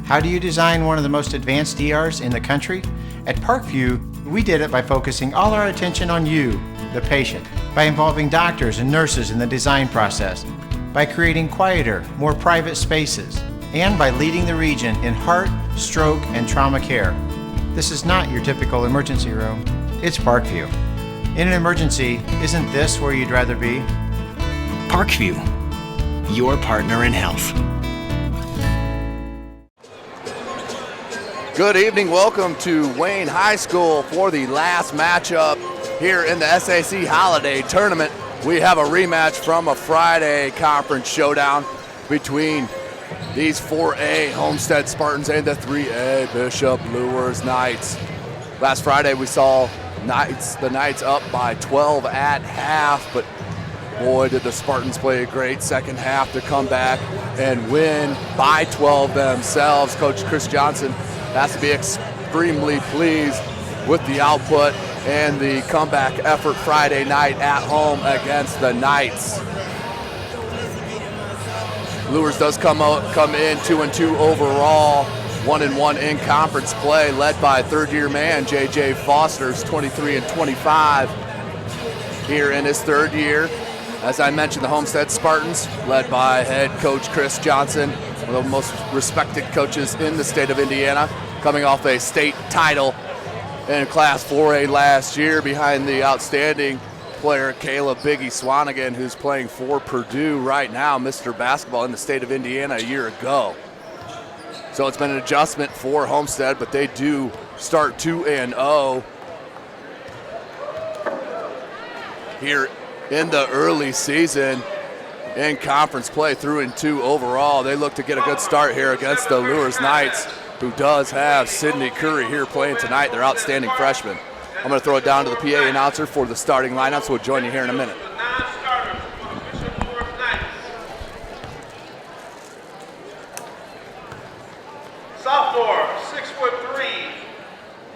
How do you design one of the most advanced ERs in the country? At Parkview, we did it by focusing all our attention on you, the patient, by involving doctors and nurses in the design process, by creating quieter, more private spaces, and by leading the region in heart, stroke, and trauma care. This is not your typical emergency room. It's Parkview. In an emergency, isn't this where you'd rather be? Parkview, your partner in health. Good evening. Welcome to Wayne High School for the last matchup here in the SAC Holiday Tournament. We have a rematch from a Friday conference showdown between these 4A Homestead Spartans and the 3A Bishop Luers Knights. Last Friday we saw the Knights up by 12 at half, but boy, did the Spartans play a great second half to come back and win by 12 themselves. Coach Chris Johnson has to be extremely pleased with the output and the comeback effort Friday night at home against the Knights. Luers does come in 2-2 overall, 1-1 in conference play, led by third-year man J.J. Foster's 23-25 here in his third year. As I mentioned, the Homestead Spartans, led by head coach Chris Johnson, one of the most respected coaches in the state of Indiana, coming off a state title in Class 4A last year behind the outstanding player Caleb Biggie Swanigan, who's playing for Purdue right now, Mr. Basketball in the state of Indiana a year ago. So it's been an adjustment for Homestead, but they do start 2-0 here in the early season in conference play, 3-2 overall. They look to get a good start here against the Luers Knights, who does have Sidney Curry here playing tonight, their outstanding freshman. I'm going to throw it down to the PA announcer for the starting lineups. We'll join you here in a minute. Sophomore, 6'3",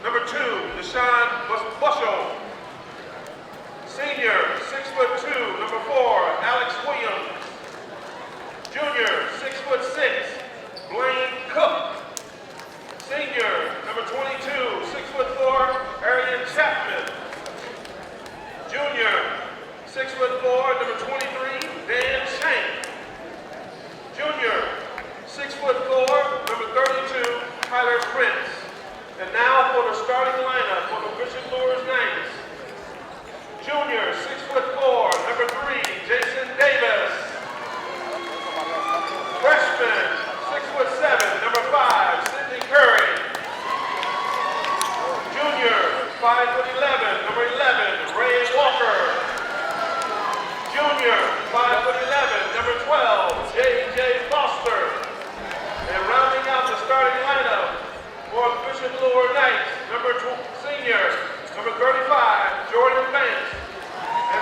number 2, Deshaun Bushel. Senior, 6'2", number 4, Alex Williams. Junior, 6'6", Blaine Cook. Senior, number 22, 6'4", Arian Chapman. Junior, 6'4", number 23, Dan Shank. Junior, 6'4", number 32, Tyler Prince. And now for the starting lineup for the Bishop Luers Knights. Junior, 6'4", number 3, Jason Davis. Freshman, 6'7", number 5, Sidney Curry. Junior, 5'11", number 11, Ray Walker. Junior, 5'11", number 12, J.J. Foster. And rounding out the starting lineup for Bishop Luers Knights, senior, number 35, Jordan Banks. And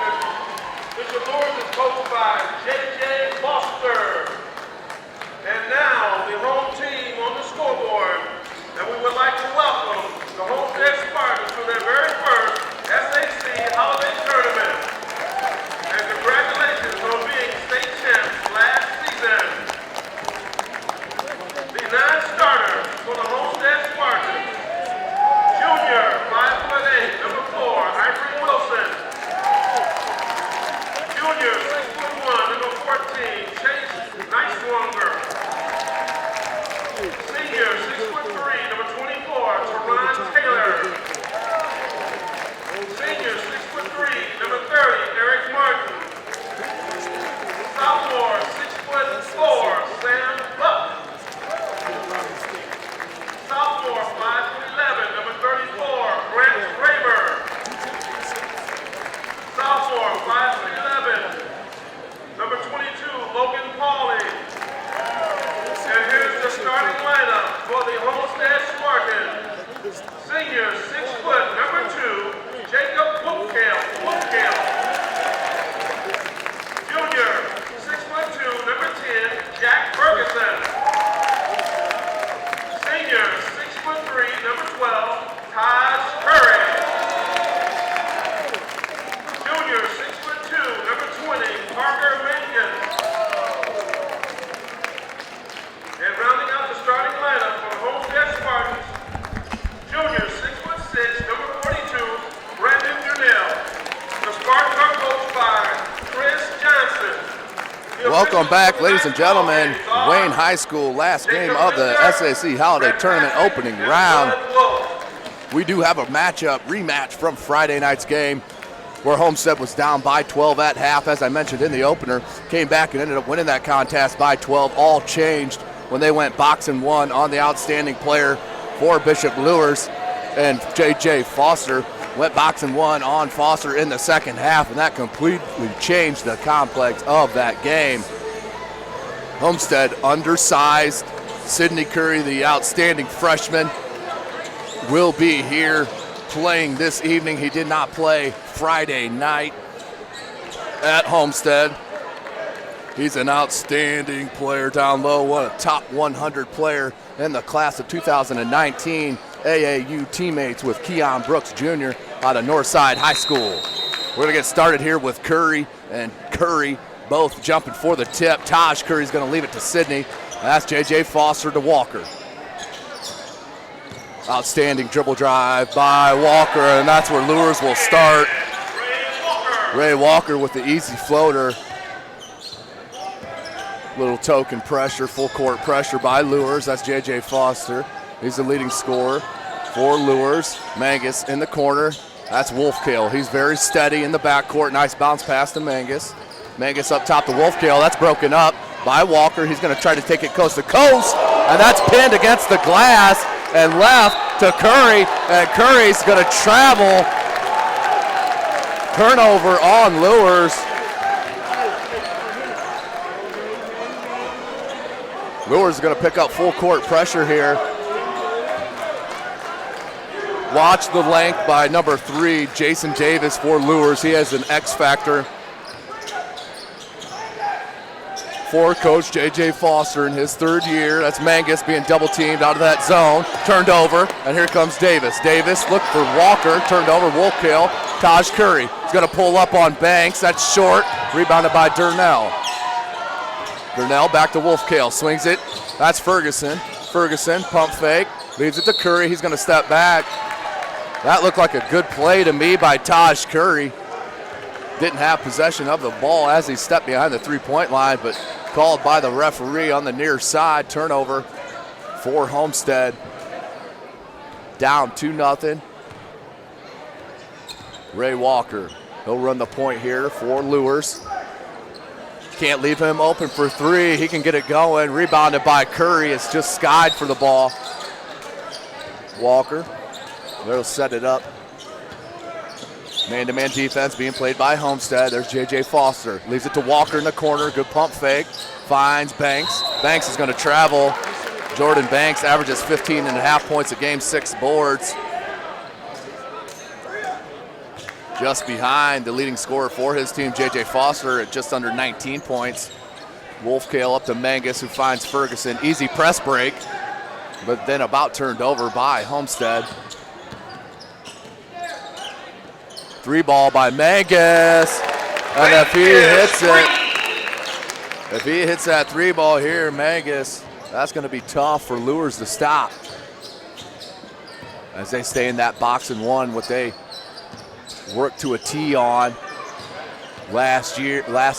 welcome back, ladies and gentlemen. Wayne High School, last game of the SAC Holiday Tournament opening round. We do have a rematch from Friday night's game where Homestead was down by 12 at half, as I mentioned in the opener. Came back and ended up winning that contest by 12. All changed when they went boxing one on the outstanding player for Bishop Luers, and J.J. Foster went boxing one on Foster in the second half, and that completely changed the complex of that game. Homestead undersized. Sidney Curry, the outstanding freshman, will be here playing this evening. He did not play Friday night at Homestead. He's an outstanding player down low, a top 100 player in the class of 2019. AAU teammates with Keon Brooks Jr. out of Northside High School. We're gonna get started here with Curry and Curry both jumping for the tip. Taj Curry's gonna leave it to Sidney. That's J.J. Foster to Walker. Outstanding dribble drive by Walker, and that's where Luers will start. Ray Walker with the easy floater. Little token pressure, full court pressure by Luers. That's J.J. Foster. He's the leading scorer for Luers. Mangus in the corner. That's Wolfkill. He's very steady in the backcourt. Nice bounce pass to Mangus. Mangus up top to Wolfkill. That's broken up by Walker. He's going to try to take it coast to coast, and that's pinned against the glass and left to Curry, and Curry's going to travel. Turnover on Luers. Luers is going to pick up full court pressure here. Watch the length by number 3, Jason Davis for Luers. He has an X factor for Coach J.J. Foster in his third year. That's Mangus being double teamed out of that zone. Turned over, and here comes Davis. Davis looked for Walker, turned over, Wolfkill. Taj Curry is going to pull up on Banks. That's short, rebounded by Durnell. Durnell back to Wolfkill, swings it. That's Ferguson. Ferguson, pump fake, leaves it to Curry. He's going to step back. That looked like a good play to me by Taj Curry. Didn't have possession of the ball as he stepped behind the three-point line, but called by the referee on the near side. Turnover for Homestead. Down 2-0. Ray Walker, he'll run the point here for Luers. Can't leave him open for three. He can get it going. Rebounded by Curry. It's just skied for the ball. Walker, they'll set it up. Man-to-man defense being played by Homestead. There's J.J. Foster. Leaves it to Walker in the corner. Good pump fake. Finds Banks. Banks is going to travel. Jordan Banks averages 15.5 points a game, 6 boards. Just behind the leading scorer for his team, J.J. Foster, at just under 19 points. Wolfkill up to Mangus, who finds Ferguson. Easy press break, but then about turned over by Homestead. 3 ball by Mangus, and if he hits that 3 ball here, Mangus, that's going to be tough for Luers to stop. As they stay in that box and one, what they worked to a tee on last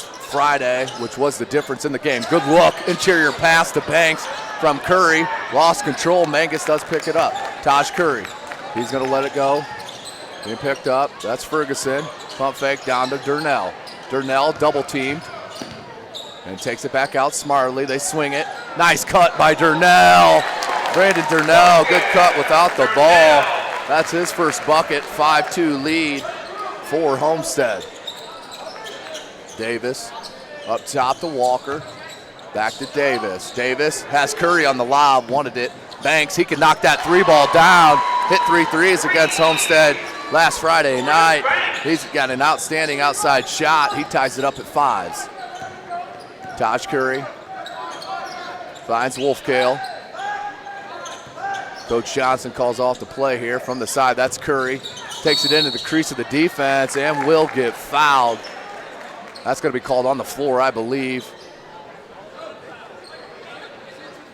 Friday, which was the difference in the game. Good look, interior pass to Banks from Curry. Lost control, Mangus does pick it up. Taj Curry, he's going to let it go. Being picked up, that's Ferguson. Pump fake down to Durnell. Durnell double teamed and takes it back out smartly. They swing it. Nice cut by Durnell. Brandon Durnell, good cut without the ball. That's his first bucket, 5-2 lead for Homestead. Davis up top to Walker. Back to Davis. Davis has Curry on the lob, wanted it. Banks, he can knock that 3 ball down. Hit 3 threes against Homestead last Friday night. He's got an outstanding outside shot. He ties it up at 5s. Taj Curry finds Wolfkill. Coach Johnson calls off the play here from the side. That's Curry. Takes it into the crease of the defense and will get fouled. That's going to be called on the floor, I believe.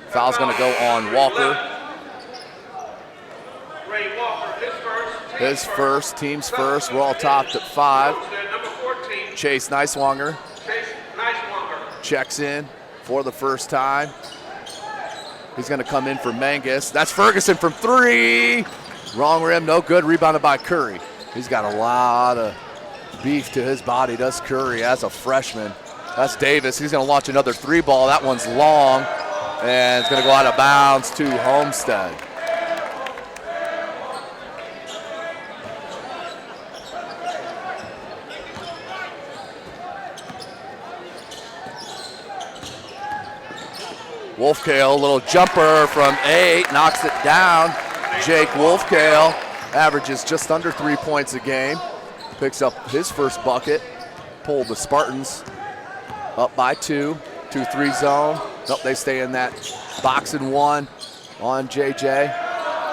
Foul's going to go on Walker. His first, team's first. We're all topped at 5. Chase Nicewanger checks in for the first time. He's going to come in for Mangus. That's Ferguson from 3. Wrong rim, no good. Rebounded by Curry. He's got a lot of beef to his body, does Curry, as a freshman. That's Davis. He's going to launch another 3 ball. That one's long, and it's going to go out of bounds to Homestead. Wolfkale, little jumper from 8, knocks it down. Jake Wolfkale averages just under 3 points a game. Picks up his first bucket. Pulled the Spartans up by 2. 2-3 zone. Nope, they stay in that box and 1 on JJ.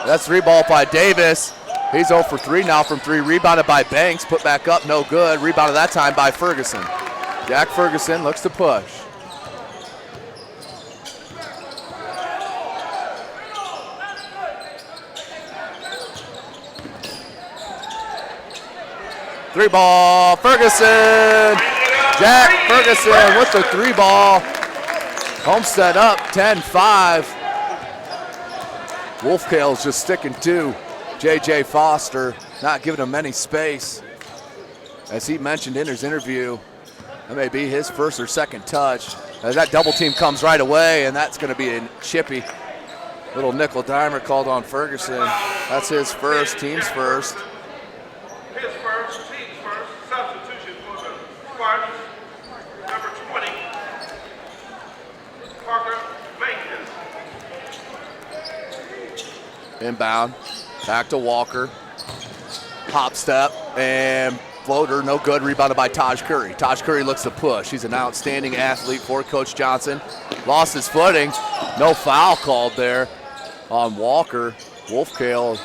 That's 3 ball by Davis. He's 0 for 3 now from 3. Rebounded by Banks. Put back up, no good. Rebounded that time by Ferguson. Jack Ferguson looks to push. Three ball, Ferguson. Jack Ferguson with the 3 ball. Homestead up 10-5. Wolfkale's just sticking to JJ Foster, not giving him any space. As he mentioned in his interview, that may be his first or second touch. As that double team comes right away, and that's going to be a chippy. Little nickel dimer called on Ferguson. That's his first, team's first. Inbound, back to Walker. Hop step and floater, no good. Rebounded by Taj Curry. Taj Curry looks to push. He's an outstanding athlete for Coach Johnson. Lost his footing. No foul called there on Walker. Wolfkale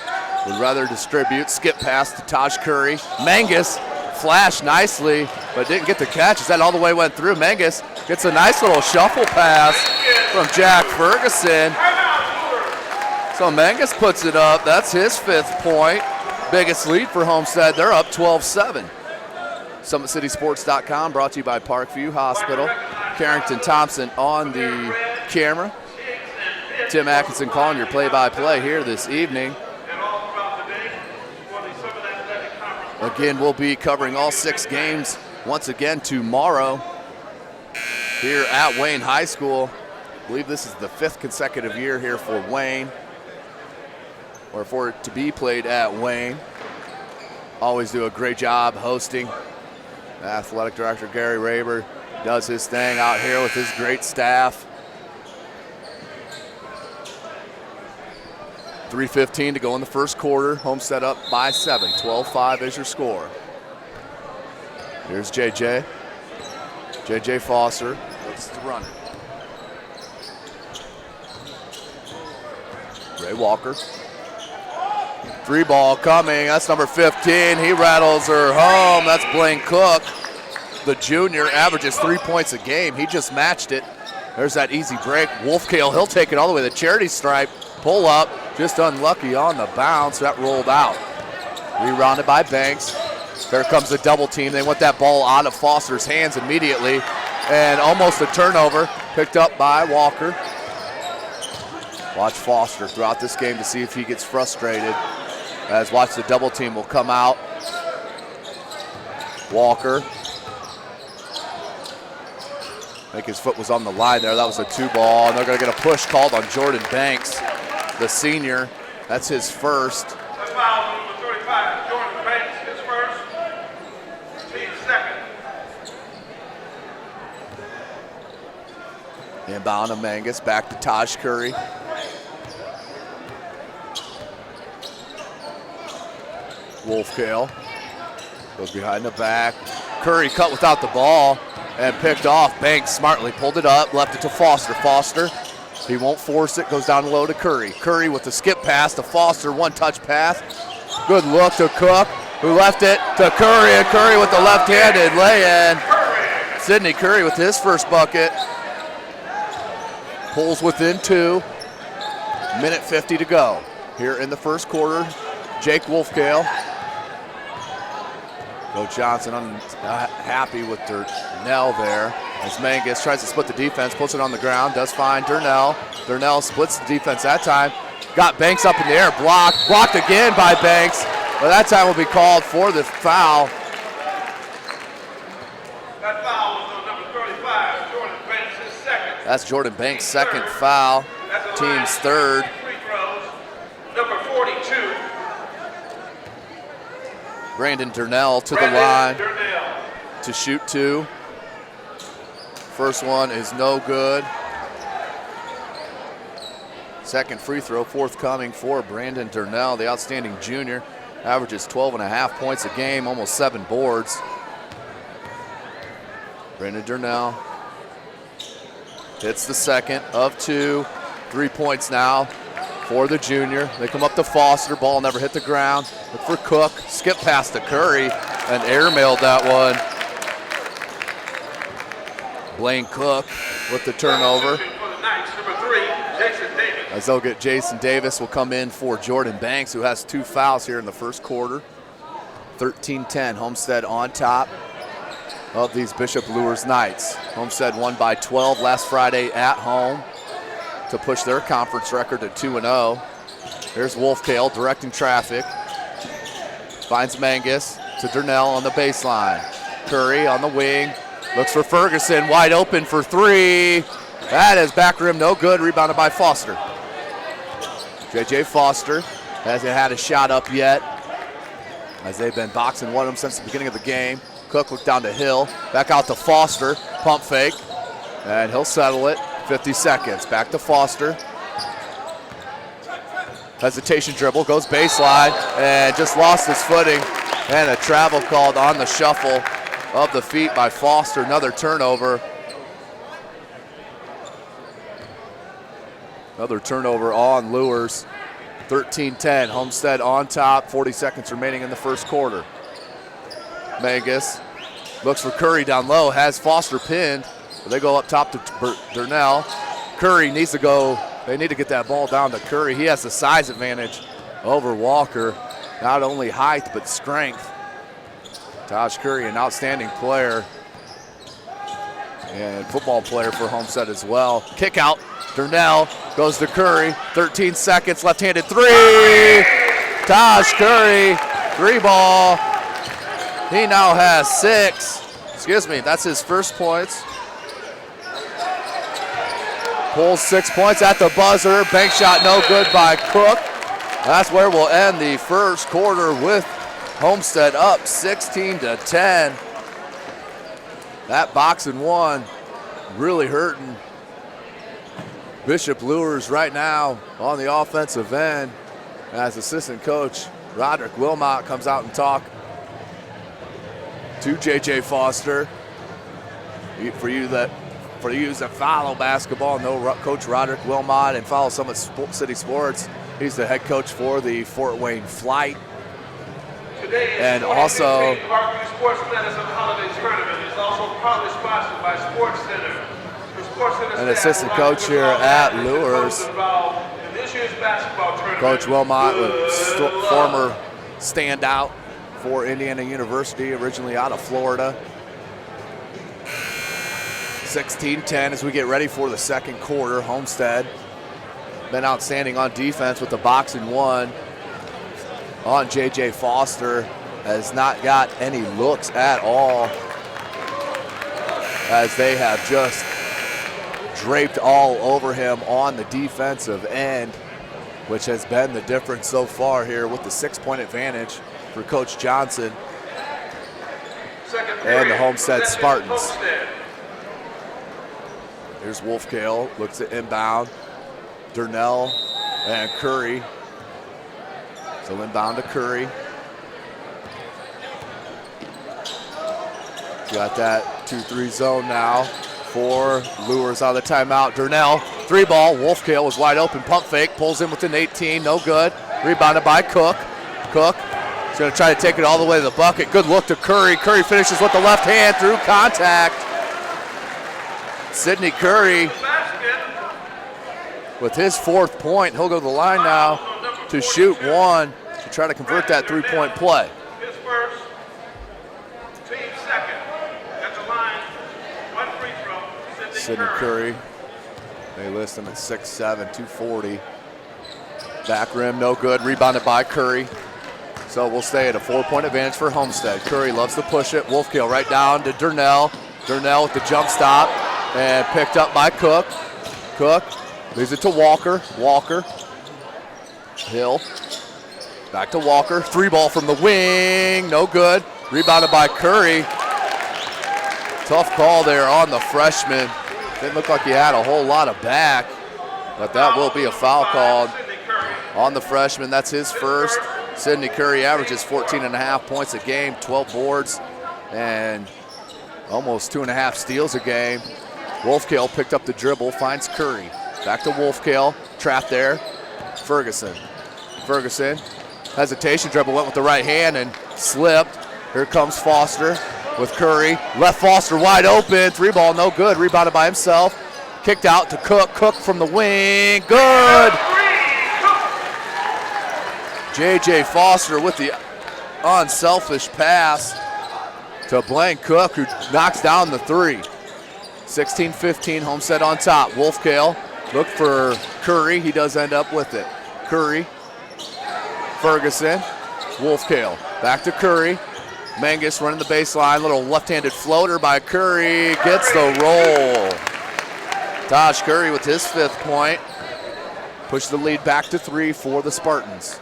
would rather distribute. Skip pass to Taj Curry. Mangus flashed nicely, but didn't get the catch. As that all the way went through. Mangus gets a nice little shuffle pass from Jack Ferguson. So Mangus puts it up. That's his 5th point. Biggest lead for Homestead. They're up 12-7. SummitCitySports.com brought to you by Parkview Hospital. Carrington Thompson on the camera. Tim Atkinson calling your play-by-play here this evening. Again, we'll be covering all 6 games once again tomorrow here at Wayne High School. I believe this is the 5th consecutive year here for Wayne, or for it to be played at Wayne. Always do a great job hosting. Athletic Director Gary Raber does his thing out here with his great staff. 3:15 to go in the first quarter. Homestead up by 7. 12-5 is your score. Here's JJ. JJ Foster looks to run it. Ray Walker. 3 ball coming. That's number 15. He rattles her home. That's Blaine Cook. The junior averages 3 points a game. He just matched it. There's that easy break. Wolfkale, he'll take it all the way to the charity stripe. Pull up. Just unlucky on the bounce. That rolled out. Rebounded by Banks. There comes the double team. They want that ball out of Foster's hands immediately. And almost a turnover. Picked up by Walker. Watch Foster throughout this game to see if he gets frustrated. As watch the double team will come out. Walker. I think his foot was on the line there. That was a 2 ball. And they're going to get a push called on Jordan Banks, the senior. That's his first. That's foul number 35. Jordan Banks, his first. Team's second. Inbound of Mangus. Back to Taj Curry. Wolfkale goes behind the back. Curry cut without the ball and picked off. Banks smartly pulled it up, left it to Foster. Foster, he won't force it, goes down low to Curry. Curry with the skip pass to Foster, 1-touch pass. Good look to Cook, who left it to Curry, and Curry with the left-handed lay-in. Sidney Curry with his first bucket. Pulls within 2. Minute 50 to go here in the first quarter. Jake Wolfkale. Coach Johnson happy with Durnell there. As Mangus tries to split the defense, puts it on the ground, does find Durnell. Durnell splits the defense that time. Got Banks up in the air, blocked again by Banks. But that time will be called for the foul. That foul was on number 35, Jordan Banks, his second. That's Jordan Banks' second foul, team's third. Free throws, number 42. Brandon Durnell to the line to shoot two. First one is no good. Second free throw forthcoming for Brandon Durnell, the outstanding junior. Averages 12.5 points a game, almost 7 boards. Brandon Durnell hits the second of 2. 3 points now for the junior. They come up to Foster, ball never hit the ground. Look for Cook, skip past to Curry, and airmailed that one. Blaine Cook with the turnover. As they'll get Jason Davis, will come in for Jordan Banks, who has 2 fouls here in the first quarter. 13-10, Homestead on top of these Bishop Luers Knights. Homestead won by 12 last Friday at home to push their conference record to 2-0. Here's Wolfkale directing traffic. Finds Mangus to Durnell on the baseline. Curry on the wing, looks for Ferguson, wide open for 3. That is back rim, no good, rebounded by Foster. J.J. Foster hasn't had a shot up yet, as they've been boxing one of them since the beginning of the game. Cook looked down to Hill, back out to Foster, pump fake, and he'll settle it. 50 seconds, back to Foster. Hesitation dribble, goes baseline, and just lost his footing, and a travel called on the shuffle of the feet by Foster. Another turnover. Another turnover on Luers. 13-10, Homestead on top, 40 seconds remaining in the first quarter. Mangus looks for Curry down low, has Foster pinned. They go up top to Durnell. Curry needs to go, they need to get that ball down to Curry. He has the size advantage over Walker. Not only height, but strength. Taj Curry, an outstanding player and football player for Homestead as well. Kick out, Durnell goes to Curry, 13 seconds, left-handed 3. Taj Curry, 3 ball. He now has 6. Excuse me, that's his first points. Pulls 6 points at the buzzer. Bank shot no good by Cook. That's where we'll end the first quarter with Homestead up 16-10. That boxing one really hurting Bishop Luers right now on the offensive end, as assistant coach Roderick Wilmot comes out and talk to J.J. Foster. For you that follow basketball, know Coach Roderick Wilmot and follow Summit City Sports. He's the head coach for the Fort Wayne Flight. And also, Parkview Sports Medicine Holiday Tournament is also proudly sponsored by Sports Center. An assistant coach here at Luers. Coach Wilmot, former standout for Indiana University, originally out of Florida. 16-10 as we get ready for the second quarter. Homestead been outstanding on defense with the boxing one on J.J. Foster. Has not got any looks at all, as they have just draped all over him on the defensive end, which has been the difference so far here with the 6-point advantage for Coach Johnson and the Homestead Spartans. Here's Wolfkale, looks at inbound. Durnell and Curry. So inbound to Curry. Got that 2-3 zone now for Luers out of the timeout. Durnell, 3-ball. Wolfkale was wide open. Pump fake, pulls in within 18, no good. Rebounded by Cook. Cook is going to try to take it all the way to the bucket. Good look to Curry. Curry finishes with the left hand through contact. Sidney Curry with his 4th point. He'll go to the line now to shoot 1 to try to convert that 3-point play. His first, team second. Sidney Curry. They list him at 6'7", 240. Back rim, no good. Rebounded by Curry. So we'll stay at a 4-point advantage for Homestead. Curry loves to push it. Wolfkill right down to Durnell. Durnell with the jump stop. And picked up by Cook. Cook leaves it to Walker. Walker. Hill. Back to Walker. 3-ball from the wing. No good. Rebounded by Curry. Tough call there on the freshman. Didn't look like he had a whole lot of back. But that will be a foul called on the freshman. That's his first. Sidney Curry averages 14.5 points a game, 12 boards, and almost 2.5 steals a game. Wolfkill picked up the dribble, finds Curry. Back to Wolfkill, trapped there. Ferguson. Ferguson, hesitation dribble, went with the right hand and slipped. Here comes Foster with Curry. Left Foster wide open, 3-ball, no good. Rebounded by himself. Kicked out to Cook. Cook from the wing, good. J.J. Foster with the unselfish pass to Blaine Cook, who knocks down the 3. 16-15, Homestead on top. Wolfkill looked for Curry. He does end up with it. Curry, Ferguson, Wolfkill. Back to Curry. Mangus running the baseline. Little left-handed floater by Curry. Gets the roll. Taj Curry with his 5th point. Push the lead back to 3 for the Spartans.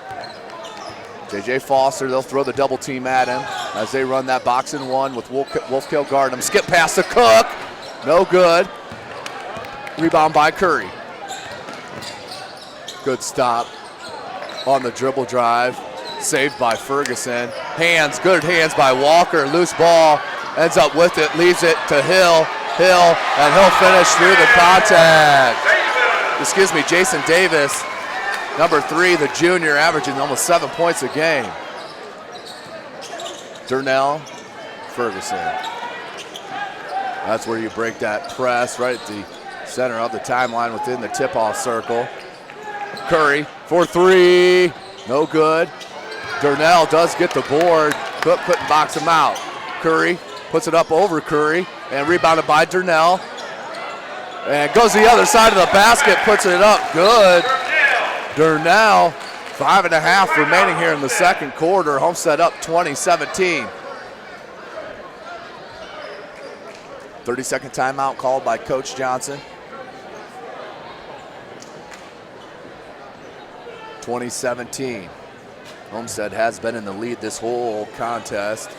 J.J. Foster, they'll throw the double team at him as they run that box and 1 with Wolfkill guarding him. Skip pass to Cook. No good. Rebound by Curry. Good stop on the dribble drive. Saved by Ferguson. Hands, good hands by Walker. Loose ball. Ends up with it. Leaves it to Hill. Hill, and he'll finish through the contact. Excuse me, Jason Davis. Number 3, the junior, averaging almost 7 points a game. Durnell, Ferguson. That's where you break that press right at the center of the timeline within the tip-off circle. Curry for 3, no good. Durnell does get the board. Cook couldn't box him out. Curry puts it up over Curry and rebounded by Durnell. And goes to the other side of the basket, puts it up good. Durnell, 5.5 remaining here in the second quarter. Homestead up 20-17. 30-second timeout called by Coach Johnson. 2017. Homestead has been in the lead this whole contest.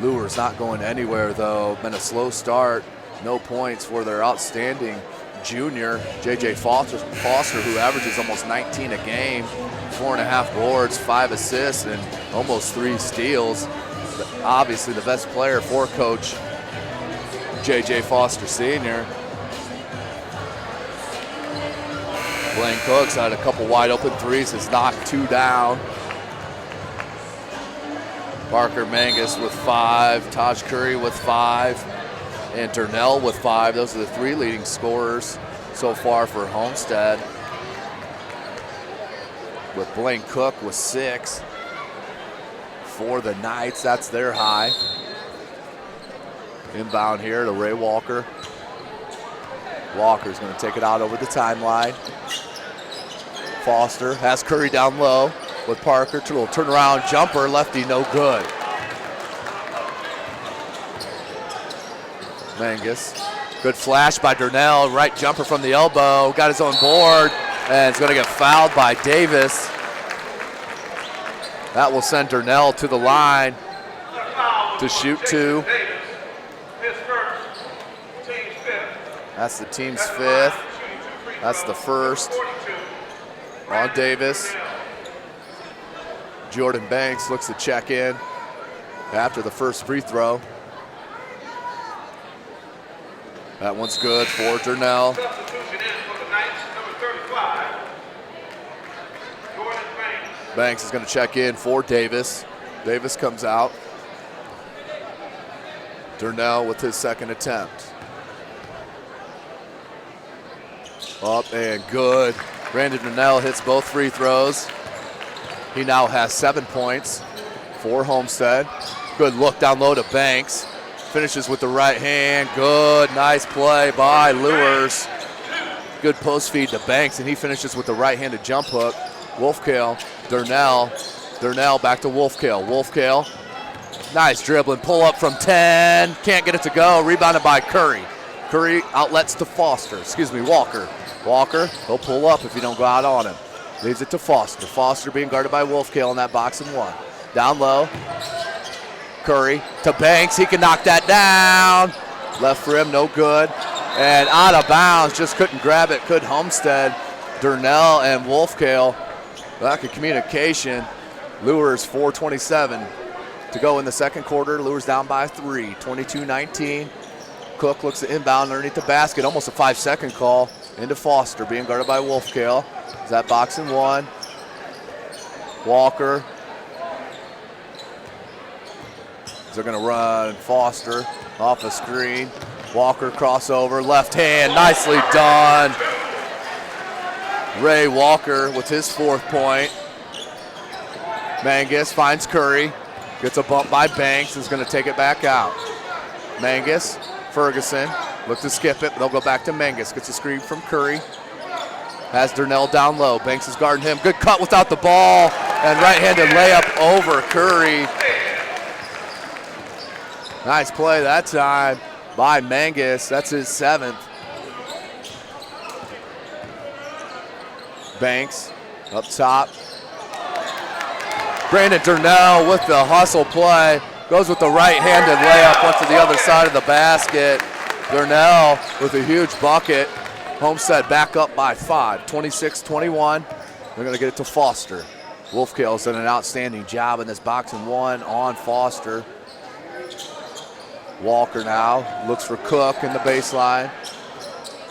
Luers not going anywhere though. Been a slow start. No points for their outstanding junior, J.J. Foster, who averages almost 19 a game, 4.5 boards, 5 assists, and almost 3 steals. Obviously the best player for Coach J.J. Foster Sr. Blaine Cook's had a couple wide open threes, has knocked 2 down. Parker Mangus with 5, Taj Curry with 5, and Durnell with 5. Those are the 3 leading scorers so far for Homestead. With Blaine Cook with 6 for the Knights, that's their high. Inbound here to Ray Walker. Walker's gonna take it out over the timeline. Foster has Curry down low with Parker. Little turnaround jumper, lefty, no good. Mangus, good flash by Durnell, right jumper from the elbow, got his own board, and it's gonna get fouled by Davis. That will send Durnell to the line to shoot 2. That's the team's 5th. That's the first on Davis. Jordan Banks looks to check in after the first free throw. That one's good for Durnell. Banks is going to check in for Davis. Davis comes out. Durnell with his second attempt. Up and good. Brandon Durnell hits both free throws. He now has 7 points for Homestead. Good look down low to Banks. Finishes with the right hand. Good, nice play by Luers. Good post feed to Banks, and he finishes with the right-handed jump hook. Wolfkale, Durnell back to Wolfkale. Wolfkale, nice dribbling, pull up from 10. Can't get it to go, rebounded by Curry. Curry outlets to Walker. Walker, he'll pull up if you don't go out on him. Leaves it to Foster. Foster being guarded by Wolfkale in that box and one. Down low, Curry to Banks, he can knock that down. Left rim, no good. And out of bounds, just couldn't grab it, could Homestead. Durnell and Wolfkale, lack of communication. Luers 4:27 to go in the second quarter. Luers down by 3, 22-19. Cook looks at inbound underneath the basket, almost a 5-second call. Into Foster, being guarded by Wolfkale. Is that box and one? Walker. They're gonna run Foster off a screen. Walker crossover, left hand, nicely done. Ray Walker with his 4th point. Mangus finds Curry, gets a bump by Banks, is gonna take it back out. Mangus, Ferguson, look to skip it, they'll go back to Mangus, gets a screen from Curry. Has Durnell down low, Banks is guarding him, good cut without the ball, and right-handed layup over Curry. Nice play that time by Mangus, that's his 7th. Banks up top. Brandon Durnell with the hustle play. Goes with the right-handed layup, went to the other side of the basket. Durnell with a huge bucket. Homestead back up by 5, 26-21. They're gonna get it to Foster. Wolfkale's done an outstanding job in this box and one on Foster. Walker now looks for Cook in the baseline.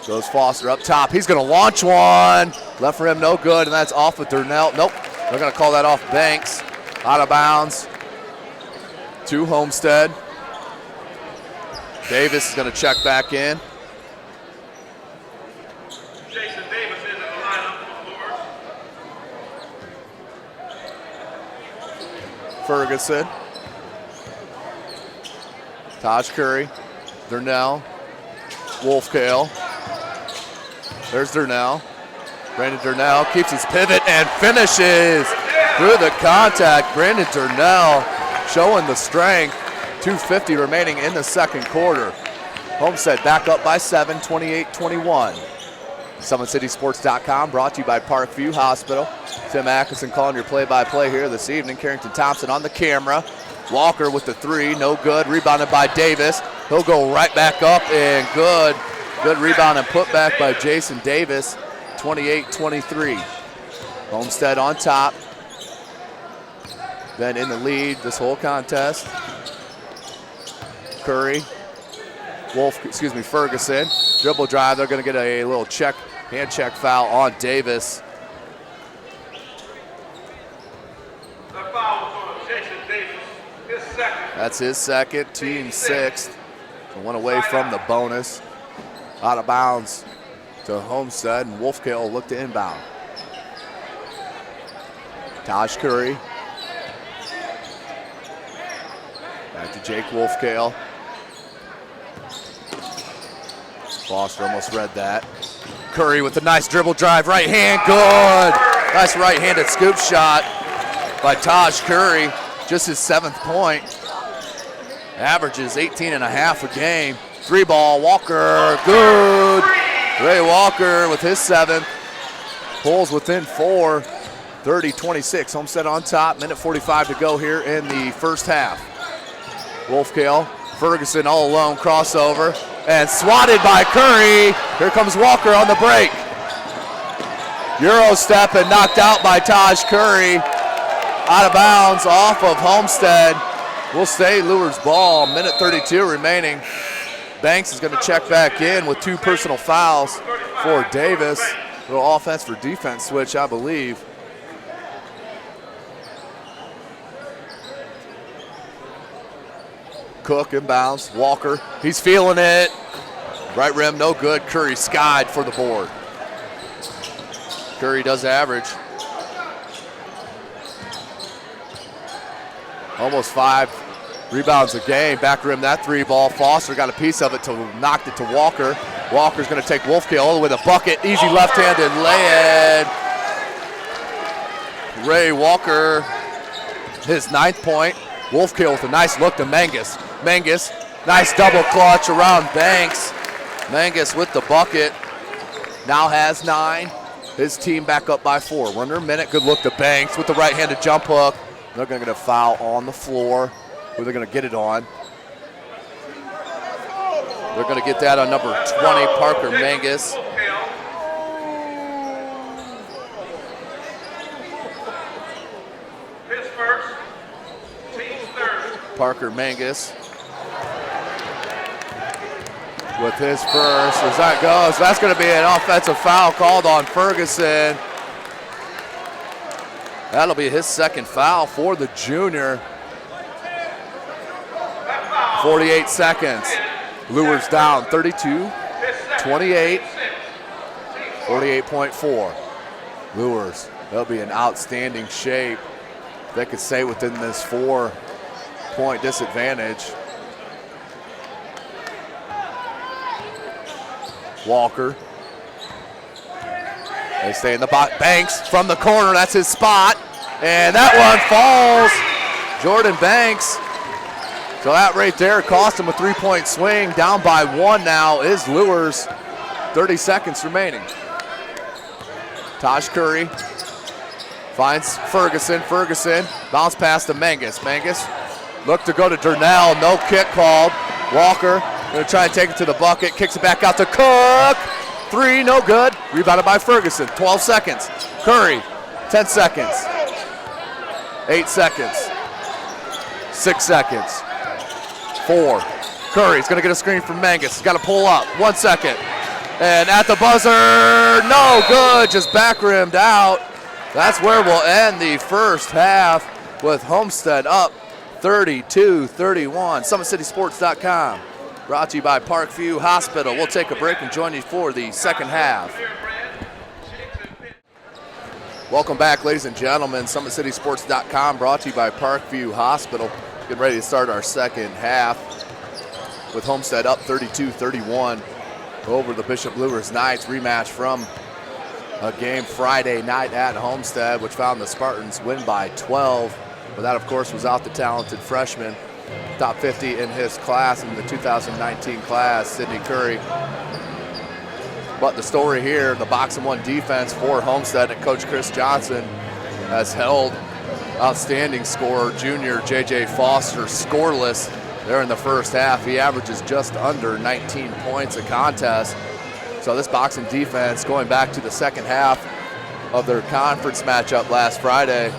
Goes Foster up top. He's going to launch one. Left rim, no good, and that's off with Durnell. Nope, they're going to call that off Banks. Out of bounds to Homestead. Davis is going to check back in. Jason Davis into the lineup for Luers. Ferguson. Taj Curry. Durnell. Wolfkale. There's Durnell. Brandon Durnell keeps his pivot and finishes through the contact. Brandon Durnell showing the strength. 2:50 remaining in the second quarter. Homestead back up by 7, 28-21. SummitCitySports.com brought to you by Parkview Hospital. Tim Atkinson calling your play-by-play here this evening. Carrington Thompson on the camera. Walker with the 3, no good. Rebounded by Davis. He'll go right back up and good. Good rebound and put back by Jason Davis. 28-23. Homestead on top. Then in the lead this whole contest. Curry. Ferguson. Dribble drive. They're going to get a little hand check foul on Davis. That foul was on Jason Davis, his second. That's his second, team 6th. So one away from the bonus. Out of bounds to Homestead, and Wolfkale will look to inbound. Taj Curry. Back to Jake Wolfkale. Foster almost read that. Curry with a nice dribble drive, right hand, good. Nice right-handed scoop shot by Taj Curry, just his 7th point. Averages 18.5 a game. 3-ball, Walker, good. Ray Walker with his 7th. Pulls within 4, 30-26. Homestead on top, minute 45 to go here in the first half. Wolfkale, Ferguson all alone, crossover, and swatted by Curry. Here comes Walker on the break. Euro step and knocked out by Taj Curry. Out of bounds off of Homestead. Will stay Luers ball, minute 32 remaining. Banks is going to check back in with 2 personal fouls for Davis. A little offense for defense switch, I believe. Cook inbounds. Walker, he's feeling it. Right rim, no good. Curry skied for the board. Curry does average almost 5 Rebounds again, back rim that three ball. Foster got a piece of it to knocked it to Walker. Walker's gonna take Wolfkill all the way to the bucket. Easy left-handed lay-in. Ray Walker, his 9th point. Wolfkill with a nice look to Mangus. Mangus, nice double clutch around Banks. Mangus with the bucket, now has 9. His team back up by 4. We're under a minute, good look to Banks with the right-handed jump hook. They're gonna get a foul on the floor. Who they're going to get it on. They're going to get that on number 20, Parker Mangus. His first, team's third. Parker Mangus with his first. As that goes, that's going to be an offensive foul called on Ferguson. That'll be his 2nd foul for the junior. 48 seconds. Luers down 32-28. 48.4. Luers, they'll be in outstanding shape. They could stay within this 4-point disadvantage. Walker. They stay in the box. Banks from the corner, that's his spot. And that one falls. Jordan Banks. So that right there cost him a 3-point swing. Down by 1 now is Luers. 30 seconds remaining. Taj Curry finds Ferguson. Ferguson bounce pass to Mangus. Mangus look to go to Durnell. No kick called. Walker gonna try and take it to the bucket. Kicks it back out to Cook. 3, no good. Rebounded by Ferguson. 12 seconds. Curry, 10 seconds. 8 seconds. 6 seconds. 4. Curry's gonna get a screen from Mangus. He's gotta pull up. 1 second. And at the buzzer, no good, just back rimmed out. That's where we'll end the first half with Homestead up 32-31. SummitCitySports.com. Brought to you by Parkview Hospital. We'll take a break and join you for the second half. Welcome back, ladies and gentlemen. SummitCitySports.com brought to you by Parkview Hospital. Getting ready to start our second half with Homestead up 32-31 over the Bishop Luers Knights. Rematch from a game Friday night at Homestead, which found the Spartans win by 12. But that, of course, was out the talented freshman, top 50 in his class in the 2019 class, Sidney Curry. But the story here, the box and one defense for Homestead, and Coach Chris Johnson has held outstanding scorer junior J.J. Foster scoreless there in the first half. He averages just under 19 points a contest. So this boxing defense, going back to the second half of their conference matchup last Friday,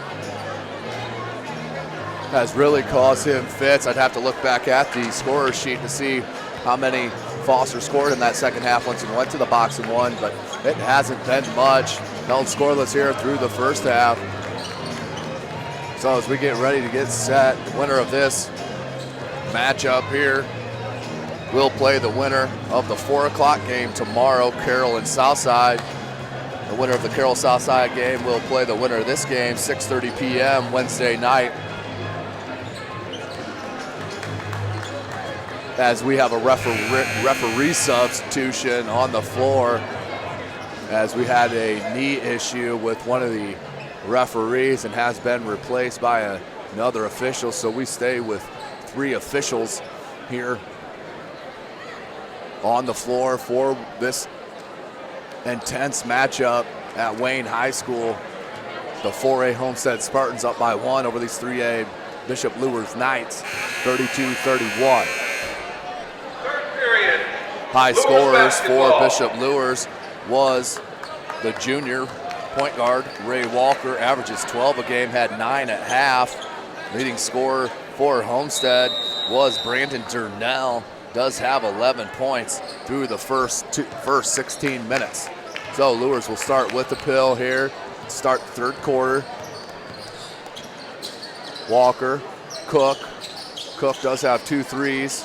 has really caused him fits. I'd have to look back at the scorer sheet to see how many Foster scored in that second half once he went to the box and one, but it hasn't been much. Held scoreless here through the first half. So as we get ready to get set, the winner of this matchup here will play the winner of the 4 o'clock game tomorrow, Carroll and Southside. The winner of the Carroll Southside game will play the winner of this game, 6:30 p.m. Wednesday night. As we have a referee substitution on the floor, as we had a knee issue with one of the referees and has been replaced by another official, so we stay with 3 officials here on the floor for this intense matchup at Wayne High School. The 4A Homestead Spartans up by 1 over these 3A Bishop Luers Knights, 32-31. High scorers for Bishop Luers was the junior point guard, Ray Walker, averages 12 a game, had 9 at half. Leading scorer for Homestead was Brandon Durnell, does have 11 points through the first 16 minutes. So Luers will start with the pill here, start the third quarter. Walker, Cook does have 2 threes.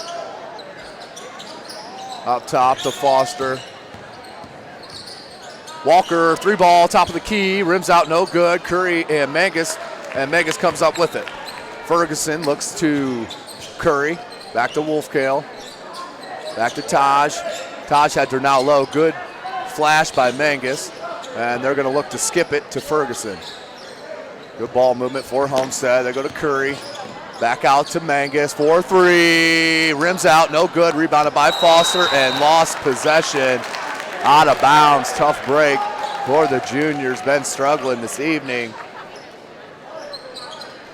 Up top to Foster. Walker, 3-ball, top of the key, rims out, no good. Curry and Mangus comes up with it. Ferguson looks to Curry, back to Wolfkale. Back to Taj. Taj had Durnell low. Good flash by Mangus. And they're going to look to skip it to Ferguson. Good ball movement for Homestead. They go to Curry. Back out to Mangus. 4-3. Rims out. No good. Rebounded by Foster and lost possession. Out of bounds. Tough break for the juniors. Been struggling this evening.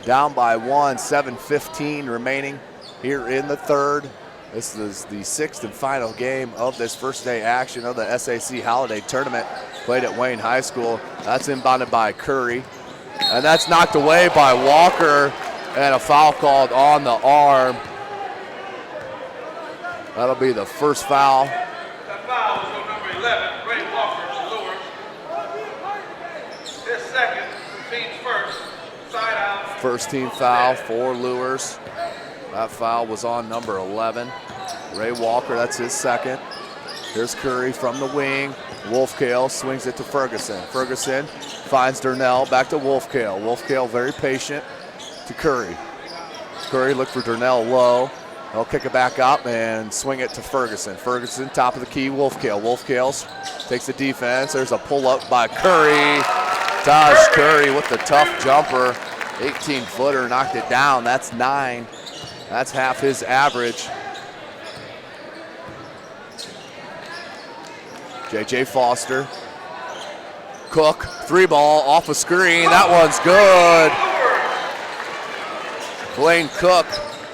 Down by 1. 7:15 remaining here in the third. This is the sixth and final game of this first day action of the SAC Holiday Tournament played at Wayne High School. That's inbounded by Curry. And that's knocked away by Walker, and a foul called on the arm. That'll be the first foul. That foul is on number 11, Ray Walker, Luers. His second, team's first, side out. First team foul for Luers. That foul was on number 11. Ray Walker, that's his second. Here's Curry from the wing. Wolfkale swings it to Ferguson. Ferguson finds Durnell, back to Wolfkale. Wolfkale very patient to Curry. Curry looked for Durnell low. They'll kick it back up and swing it to Ferguson. Ferguson, top of the key, Wolfkale. Wolfkale takes the defense. There's a pull-up by Curry. Taj Curry with the tough jumper. 18-footer, knocked it down. That's 9. That's half his average. J.J. Foster. Cook, 3-ball off a screen. That one's good. Blaine Cook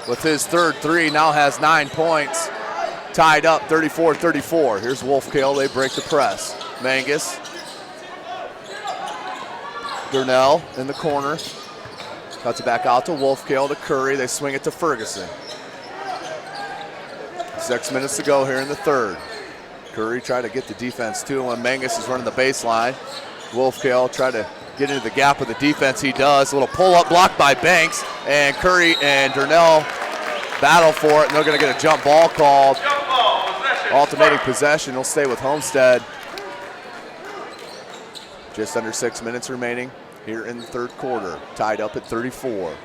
with his third 3 now has 9 points. Tied up 34-34. Here's Wolfkale, they break the press. Mangus. Durnell in the corner. Cuts it back out to Wolfkale to Curry. They swing it to Ferguson. 6 minutes to go here in the third. Curry tried to get the defense too when Mangus is running the baseline. Wolfkale tried to get into the gap of the defense. He does. A little pull-up blocked by Banks. And Curry and Durnell battle for it, and they're going to get a jump ball called. Jump ball, possession. Alternating possession. He'll stay with Homestead. Just under 6 minutes remaining here in the third quarter. Tied up at 34.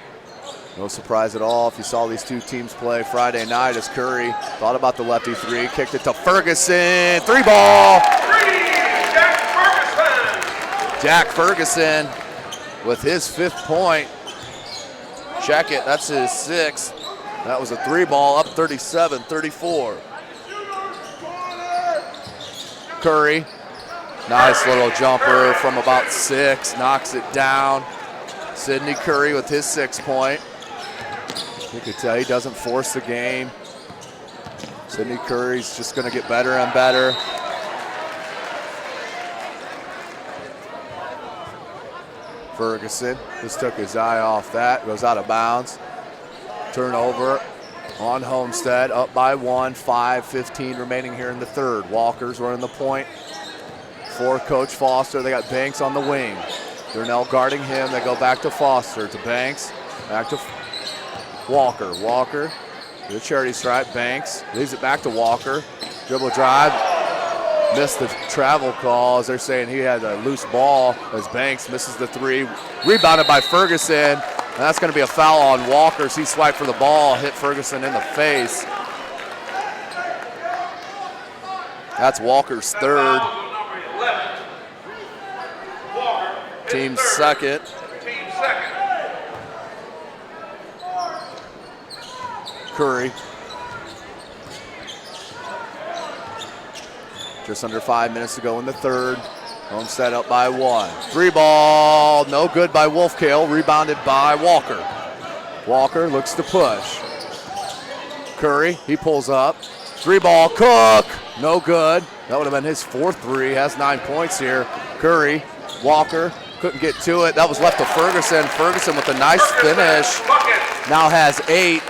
No surprise at all if you saw these two teams play Friday night as Curry thought about the lefty 3, kicked it to Ferguson, 3-ball. Jack Ferguson with his 5th point. Check it, that's his 6th. That was a 3-ball, up 37-34. Curry, nice little jumper from about 6, knocks it down. Sidney Curry with his 6th point. You could tell he doesn't force the game. Sidney Curry's just going to get better and better. Ferguson just took his eye off that, goes out of bounds. Turnover on Homestead, up by 1, 5:15 remaining here in the third. Walker's running the point for Coach Foster. They got Banks on the wing. Durnell guarding him. They go back to Foster, to Banks, back to Walker. Walker, the charity stripe. Banks leaves it back to Walker. Dribble drive. Missed the travel call as they're saying he had a loose ball as Banks misses the 3. Rebounded by Ferguson. And that's going to be a foul on Walker as he swiped for the ball, hit Ferguson in the face. That's Walker's 3rd. Team's 2nd. Curry. Just under 5 minutes to go in the third. Homestead up by 1. 3-ball, no good by Wolfkale, rebounded by Walker. Walker looks to push. Curry, he pulls up. 3-ball, Cook, no good. That would have been his 4th 3, has 9 points here. Curry, Walker, couldn't get to it. That was left to Ferguson. Ferguson with a nice finish. Now has 8.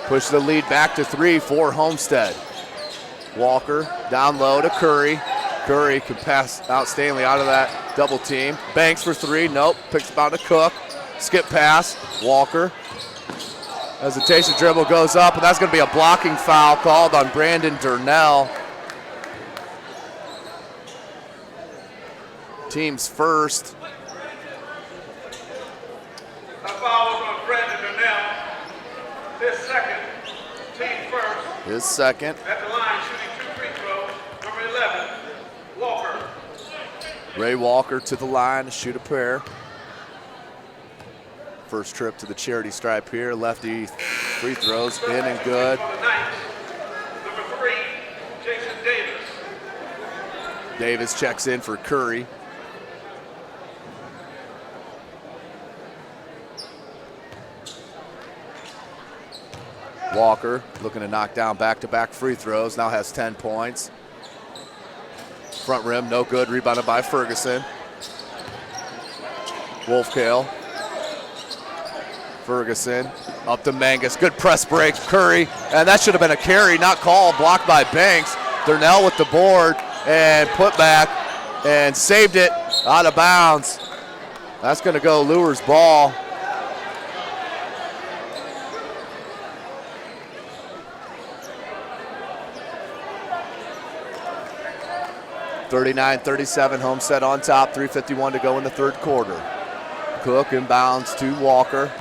Push the lead back to 3 for Homestead. Walker down low to Curry. Curry can pass out Stanley out of that double team. Banks for 3, nope, picks about to Cook. Skip pass, Walker. Hesitation dribble goes up, and that's going to be a blocking foul called on Brandon Durnell. Team's first. That foul was on Brandon Durnell. His second, team first. His second. At the line, shooting 2 free throws, number 11, Walker. Ray Walker to the line to shoot a pair. First trip to the charity stripe here. Lefty free throws in and good. For the Knights, number 3, Jason Davis. Davis checks in for Curry. Walker looking to knock down back-to-back free throws. Now has 10 points. Front rim, no good. Rebounded by Ferguson. Wolfkale. Ferguson up to Mangus. Good press break. Curry. And that should have been a carry, not called. Blocked by Banks. Darnell with the board and put back and saved it out of bounds. That's going to go Luers' ball. (39-37), Homestead on top, 3:51 to go in the third quarter. Cook inbounds to Walker.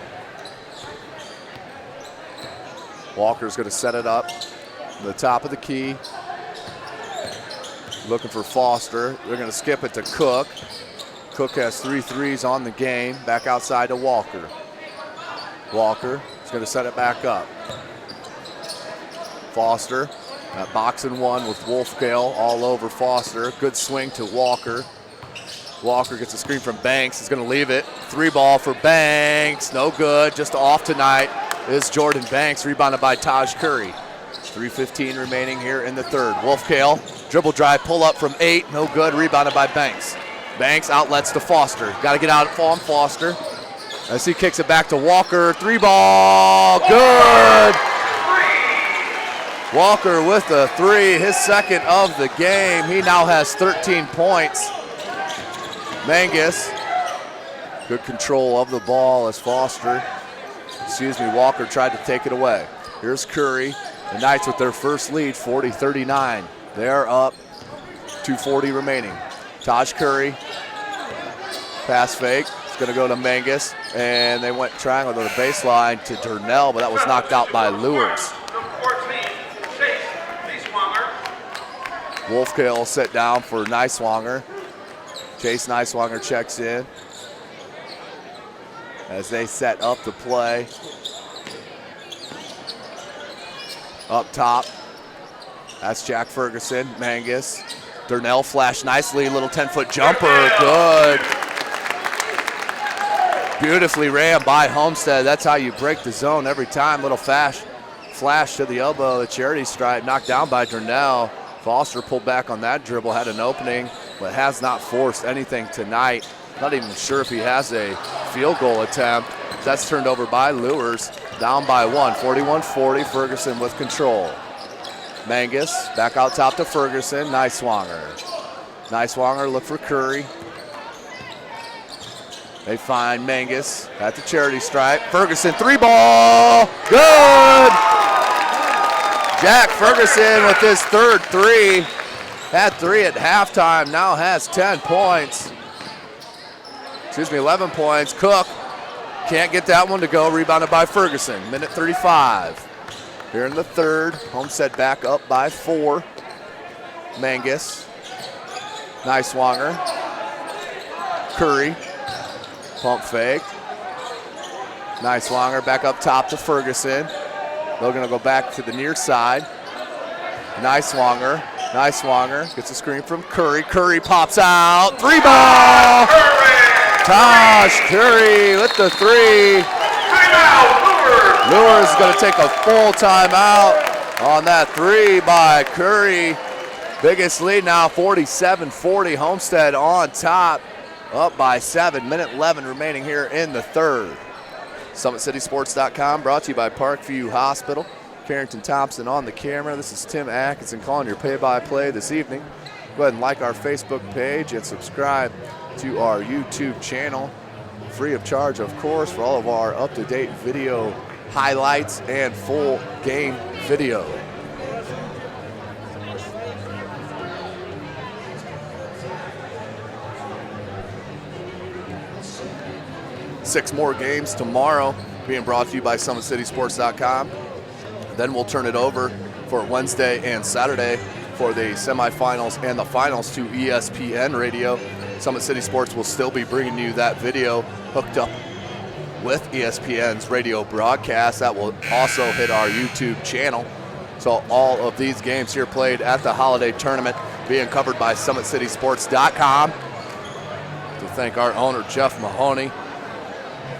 Walker's going to set it up the top of the key. Looking for Foster. They're going to skip it to Cook. Cook has 3 threes on the game. Back outside to Walker. Walker is going to set it back up. Foster. That box and one with Wolfkale all over Foster. Good swing to Walker. Walker gets a screen from Banks. He's going to leave it. 3 ball for Banks. No good. Just off tonight is Jordan Banks. Rebounded by Taj Curry. 3:15 remaining here in the third. Wolfkale, dribble drive, pull up from 8. No good. Rebounded by Banks. Banks outlets to Foster. Got to get out on Foster as he kicks it back to Walker. 3 ball. Good. Walker with the 3, his second of the game. He now has 13 points. Mangus, good control of the ball as Walker tried to take it away. Here's Curry. The Knights with their first lead, 40-39. They're up, 2:40 remaining. Taj Curry, pass fake. It's going to go to Mangus, and they went triangle to the baseline to Darnell, but that was knocked out by Luers. Wolfkale will sit down for Niswanger. Chase Niswanger checks in as they set up the play. Up top, that's Jack Ferguson. Mangus. Darnell flashed nicely, little 10-foot jumper, good. Beautifully ran by Homestead. That's how you break the zone every time. Little flash to the elbow, the charity stripe, knocked down by Darnell. Foster pulled back on that dribble, had an opening, but has not forced anything tonight. Not even sure if he has a field goal attempt. That's turned over by Luers, down by 1, 41-40, Ferguson with control. Mangus, back out top to Ferguson, Niswanger. Niswanger look for Curry. They find Mangus at the charity stripe. Ferguson, 3 ball, good! Jack Ferguson with his third 3. Had 3 at halftime, now has 10 points. 11 points. Cook can't get that one to go, rebounded by Ferguson. Minute 35. Here in the third, Homestead back up by 4. Mangus, Niswanger, Curry, pump fake. Niswanger back up top to Ferguson. They're going to go back to the near side. Niswanger gets a screen from Curry. Curry pops out. 3 ball. Taj Curry with the 3. Luers is going to take a full timeout on that 3 by Curry. Biggest lead now, 47-40. Homestead on top, up by 7. Minute 11 remaining here in the third. SummitCitySports.com brought to you by Parkview Hospital. Carrington Thompson on the camera. This is Tim Atkinson calling your play-by-play this evening. Go ahead and like our Facebook page and subscribe to our YouTube channel. Free of charge, of course, for all of our up-to-date video highlights and full game video. Six more games tomorrow being brought to you by SummitCitySports.com. Then we'll turn it over for Wednesday and Saturday for the semifinals and the finals to ESPN Radio. Summit City Sports will still be bringing you that video hooked up with ESPN's radio broadcast. That will also hit our YouTube channel. So all of these games here played at the holiday tournament being covered by SummitCitySports.com. To thank our owner, Jeff Mahoney,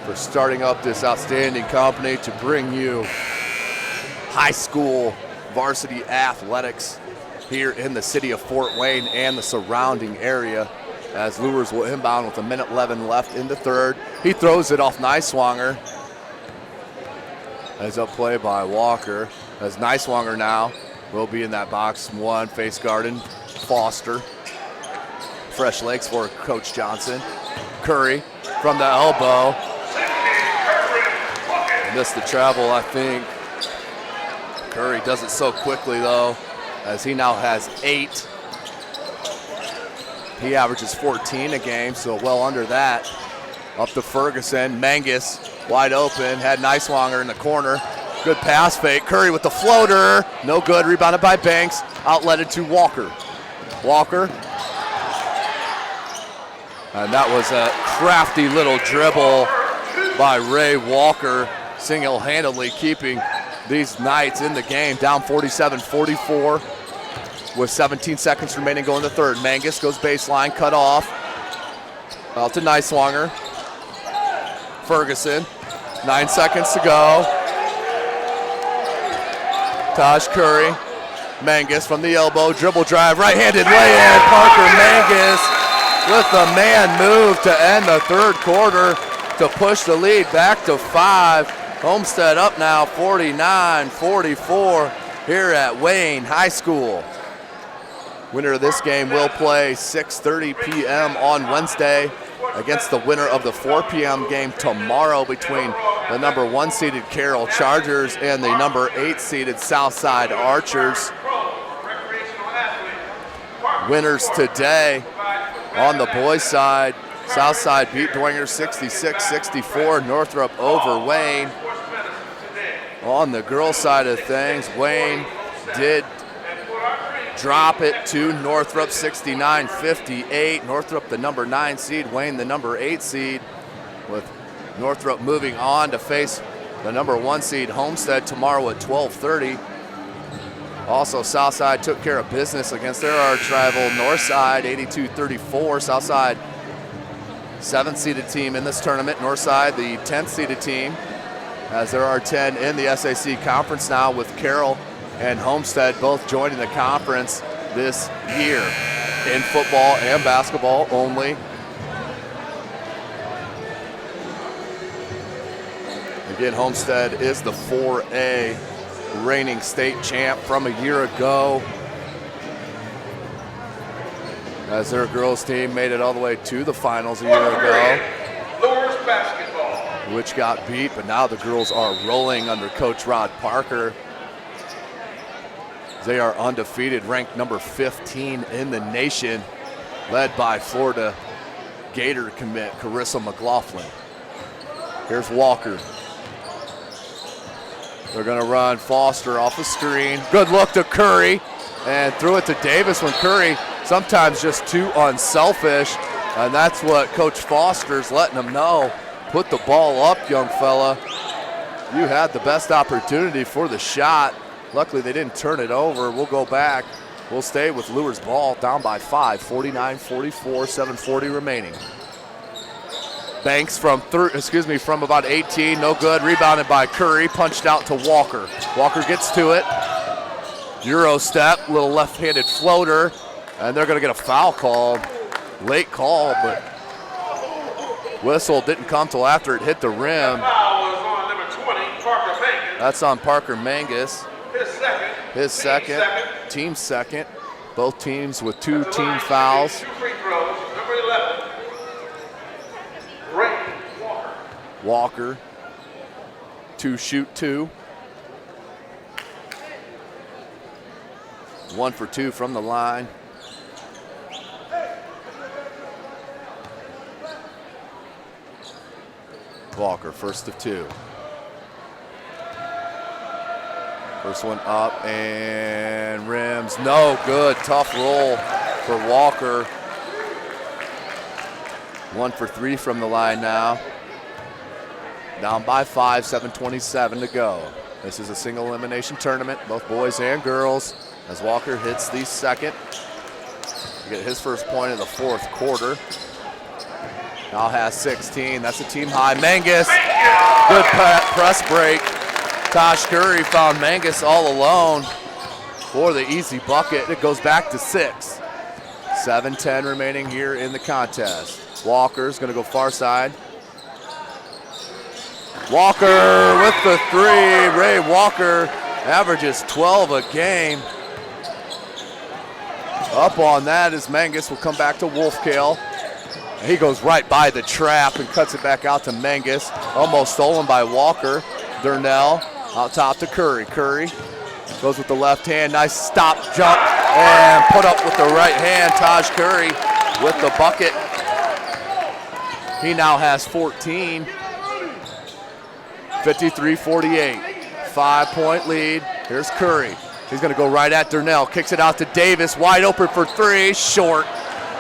for starting up this outstanding company to bring you high school varsity athletics here in the city of Fort Wayne and the surrounding area. As Luers will inbound with 1:11 left in the third. He throws it off Niswanger. As up play by Walker. As Niswanger now will be in that box one, face guarding Foster. Fresh legs for Coach Johnson. Curry from the elbow. Missed the travel, I think. Curry does it so quickly, though, as he now has 8. He averages 14 a game, so well under that. Up to Ferguson. Mangus wide open. Had Niswanger in the corner. Good pass fake. Curry with the floater. No good. Rebounded by Banks. Outletted to Walker. Walker. And that was a crafty little dribble by Ray Walker, single-handedly keeping these Knights in the game, down 47-44 with 17 seconds remaining going to third. Mangus goes baseline, cut off. Out to Niswanger. Ferguson, 9 seconds to go. Taj Curry, Mangus from the elbow, dribble drive, right-handed lay-in. Parker Mangus with the man move to end the third quarter to push the lead back to 5. Homestead up now 49-44 here at Wayne High School. Winner of this game will play 6:30 p.m. on Wednesday against the winner of the 4 p.m. game tomorrow between the number 1 seeded Carroll Chargers and the number 8 seeded Southside Archers. Winners today on the boys' side. Southside beat Dwenger 66-64. Northrop over Wayne. On the girls' side of things, Wayne did drop it to Northrop 69-58. Northrop the number 9 seed, Wayne the number 8 seed, with Northrop moving on to face the number 1 seed Homestead tomorrow at 12:30. Also, Southside took care of business against their arch rival Northside 82-34. Southside 7th seeded team in this tournament. Northside the 10th seeded team, as there are 10 in the SAC conference now, with Carroll and Homestead both joining the conference this year in football and basketball only. Again, Homestead is the 4A reigning state champ from a year ago, as their girls team made it all the way to the finals a year ago, Luers basketball, which got beat, but now the girls are rolling under Coach Rod Parker. They are undefeated, ranked number 15 in the nation, led by Florida Gator commit Carissa McLaughlin. Here's Walker. They're gonna run Foster off the screen. Good look to Curry, and threw it to Davis when Curry sometimes just too unselfish, and that's what Coach Foster's letting him know. Put the ball up, young fella. You had the best opportunity for the shot. Luckily, they didn't turn it over. We'll go back. We'll stay with Luers ball, down by 5, 49-44, 7:40 remaining. Banks from about 18, no good. Rebounded by Curry, punched out to Walker. Walker gets to it. Euro step, little left-handed floater, and they're gonna get a foul called. Late call, but whistle didn't come till after it hit the rim. foul was on number 20, Parker Mangus. That's on Parker Mangus. His second. Team second. Both teams with 2 team fouls. 2 free throws, number 11, Ray Walker. Walker, 2 shoot 2. 1 for 2 from the line. Walker, first of 2. First one up and rims. No good. Tough roll for Walker. 1 for 3 from the line now. Down by 5, 7:27 to go. This is a single elimination tournament, both boys and girls, as Walker hits the second. To get his first point in the fourth quarter. Now has 16, that's a team high. Mangus, good press break. Tosh Curry found Mangus all alone for the easy bucket. It goes back to 6. 7:10 remaining here in the contest. Walker's gonna go far side. Walker with the 3. Ray Walker averages 12 a game. Up on that is Mangus, will come back to Wolfkale. He goes right by the trap and cuts it back out to Mangus. Almost stolen by Walker. Durnell out top to Curry. Curry goes with the left hand. Nice stop, jump, and put up with the right hand. Taj Curry with the bucket. He now has 14. 53-48. 5-point lead. Here's Curry. He's going to go right at Durnell. Kicks it out to Davis. Wide open for 3. Short.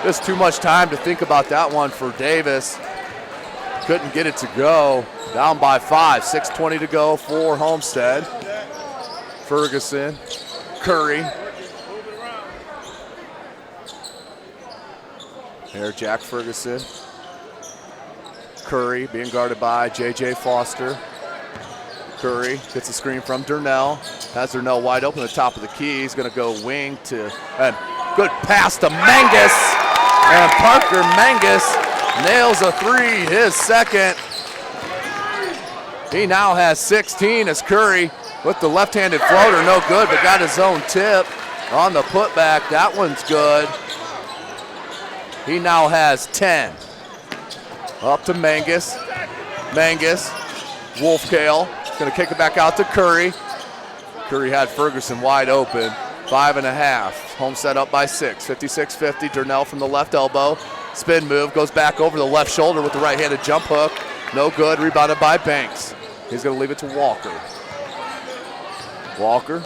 Just too much time to think about that one for Davis. Couldn't get it to go. Down by 5. 6:20 to go for Homestead. Ferguson. Curry. Here, Jack Ferguson. Curry being guarded by J.J. Foster. Curry gets a screen from Durnell. Has Durnell wide open at the top of the key. He's going to go wing to, and good pass to Mangus. And Parker Mangus nails a 3, his second. He now has 16 as Curry with the left-handed floater, no good, but got his own tip on the putback. That one's good. He now has 10. Up to Mangus. Mangus, Wolfkale, gonna kick it back out to Curry. Curry had Ferguson wide open. 5.5. Homestead up by 6. 56-50. Durnell from the left elbow. Spin move, goes back over the left shoulder with the right-handed jump hook. No good, rebounded by Banks. He's gonna leave it to Walker. Walker.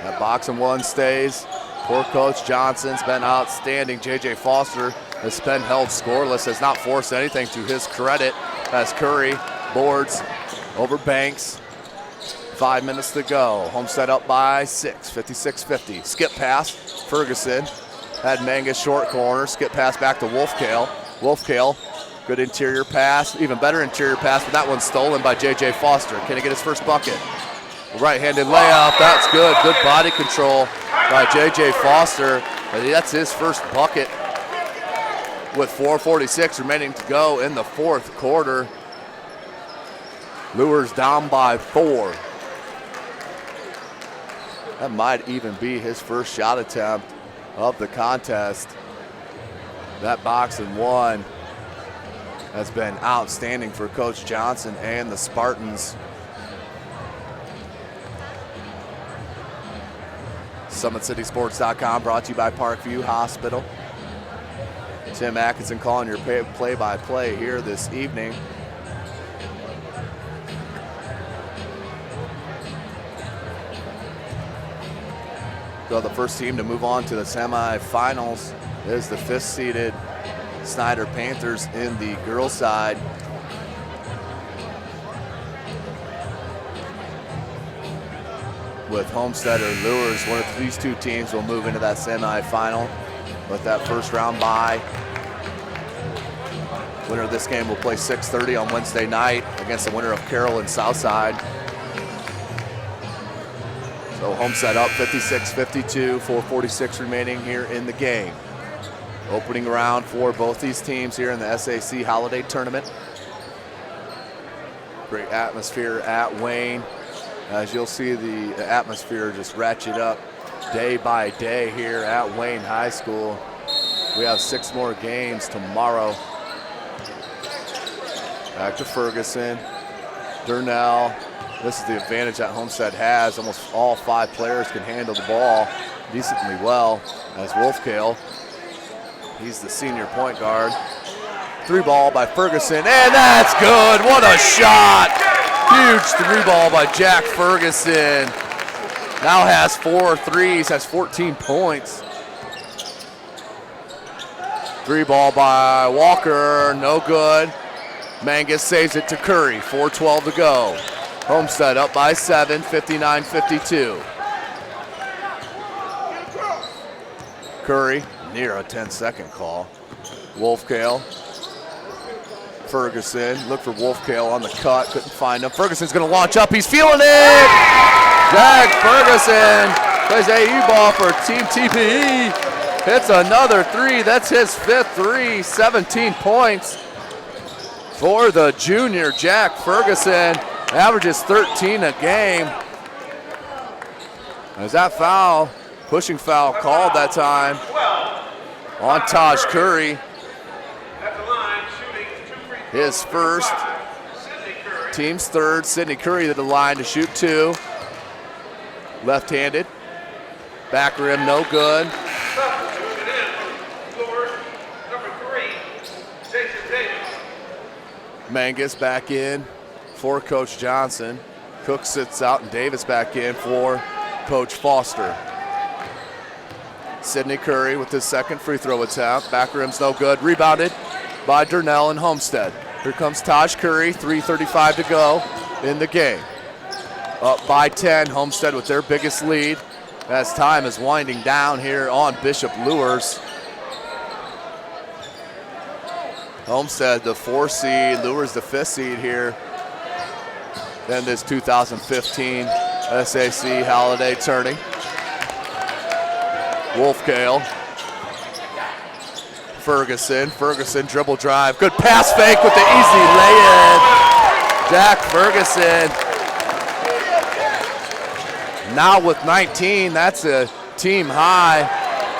That box and one stays. Poor Coach Johnson's been outstanding. J.J. Foster has been held scoreless, has not forced anything to his credit as Curry boards over Banks. 5 minutes to go. Homestead up by 6, 56-50. Skip pass, Ferguson. Had Mangus short corner, skip pass back to Wolfkale. Wolfkale, good interior pass, even better interior pass, but that one's stolen by J.J. Foster. Can he get his first bucket? Right-handed layup, that's good. Good body control by J.J. Foster. That's his first bucket with 4:46 remaining to go in the fourth quarter. Luers down by 4. That might even be his first shot attempt of the contest. That box and one has been outstanding for Coach Johnson and the Spartans. SummitCitySports.com brought to you by Parkview Hospital. Tim Atkinson calling your play-by-play here this evening. So the first team to move on to the semifinals is the 5th-seeded Snyder Panthers in the girls' side. With Homestead or Luers, one of these two teams will move into that semifinal with that first round bye. Winner of this game will play 6:30 on Wednesday night against the winner of Carroll and Southside. So Homestead up 56-52, 4:46 remaining here in the game. Opening round for both these teams here in the SAC Holiday Tournament. Great atmosphere at Wayne. As you'll see, the atmosphere just ratchet up day by day here at Wayne High School. We have 6 more games tomorrow. Back to Ferguson, Durnell. This is the advantage that Homestead has. Almost all 5 players can handle the ball decently well. As Wolfkale, he's the senior point guard. 3 ball by Ferguson, and that's good. What a shot Huge three ball by Jack Ferguson. Now has 4 threes, has 14 points. Three ball by Walker, no good. Mangus saves it to Curry, 4:12 to go. Homestead up by 7, 59-52. Curry, near a 10-second call. Wolfkale. Ferguson, look for Wolfkale on the cut, couldn't find him. Ferguson's gonna launch up, he's feeling it! Jack Ferguson plays AU ball for Team TPE. Hits another three, that's his 5th three, 17 points for the junior Jack Ferguson. Averages 13 a game. As that foul, pushing foul called that time on Taj Curry. His first, team's third. Sidney Curry to the line to shoot 2. Left-handed, back rim, no good. Mangus back in for Coach Johnson. Cook sits out and Davis back in for Coach Foster. Sidney Curry with his second free throw attempt. Back rim's no good. Rebounded by Durnell and Homestead. Here comes Taj Curry, 3:35 to go in the game. Up by 10, Homestead with their biggest lead as time is winding down here on Bishop Luers. Homestead, the 4 seed, Luers the 5th seed here in this 2015 SAC Holiday Tourney. Wolfkale. Ferguson dribble drive. Good pass fake with the easy lay-in. Jack Ferguson. Now with 19, that's a team high.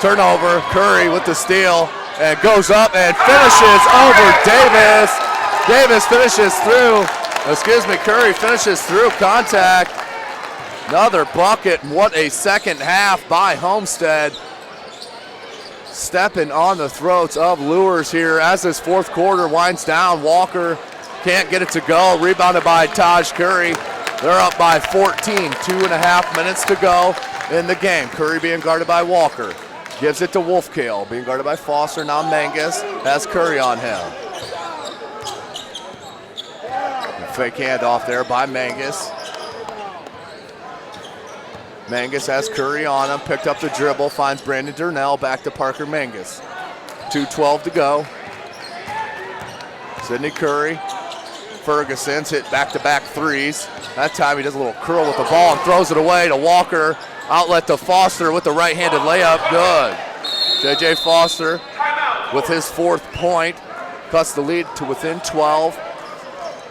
Turnover, Curry with the steal and goes up and finishes over Davis. Davis finishes through, Curry finishes through contact. Another bucket, and what a second half by Homestead. Stepping on the throats of Luers here as this 4th quarter winds down. Walker can't get it to go. Rebounded by Taj Curry. They're up by 14, 2.5 minutes to go in the game. Curry being guarded by Walker. Gives it to Wolfkale, being guarded by Foster. Now Mangus has Curry on him. Fake handoff there by Mangus. Mangus has Curry on him, picked up the dribble, finds Brandon Durnell, back to Parker Mangus. 2:12 to go. Sidney Curry, Ferguson's hit back-to-back threes. That time he does a little curl with the ball and throws it away to Walker. Outlet to Foster with the right-handed layup, good. J.J. Foster with his 4th point, cuts the lead to within 12.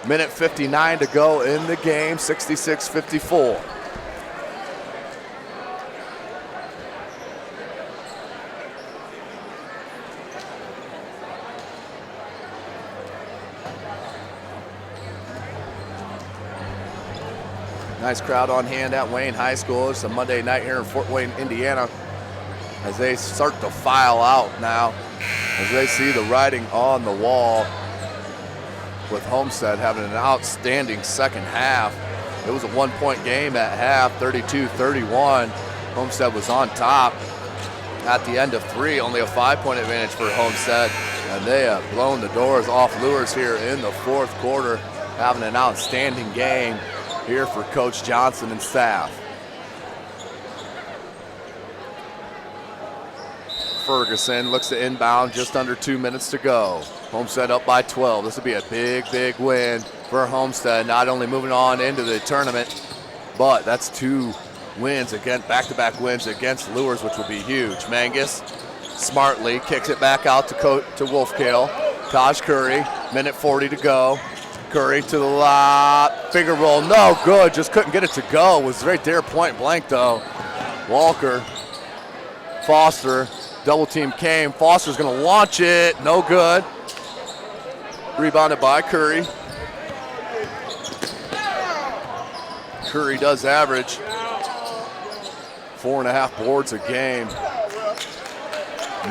Minute 59 to go in the game, 66-54. Nice crowd on hand at Wayne High School. It's a Monday night here in Fort Wayne, Indiana, as they start to file out now, as they see the writing on the wall with Homestead having an outstanding second half. It was a 1-point game at half, 32-31. Homestead was on top at the end of 3, only a 5-point advantage for Homestead, and they have blown the doors off Luers here in the 4th quarter, having an outstanding game here for Coach Johnson and staff. Ferguson looks to inbound, just under 2 minutes to go. Homestead up by 12. This will be a big win for Homestead, not only moving on into the tournament, but that's 2 wins again, back-to-back wins against Luers, which will be huge. Mangus smartly kicks it back out to Wolfkale. Taj Curry, minute 40 to go. Curry to the lob, finger roll, no good, just couldn't get it to go. Was right there, point blank though. Walker, Foster, double team came. Foster's gonna launch it, no good. Rebounded by Curry. Curry does average 4.5 boards a game.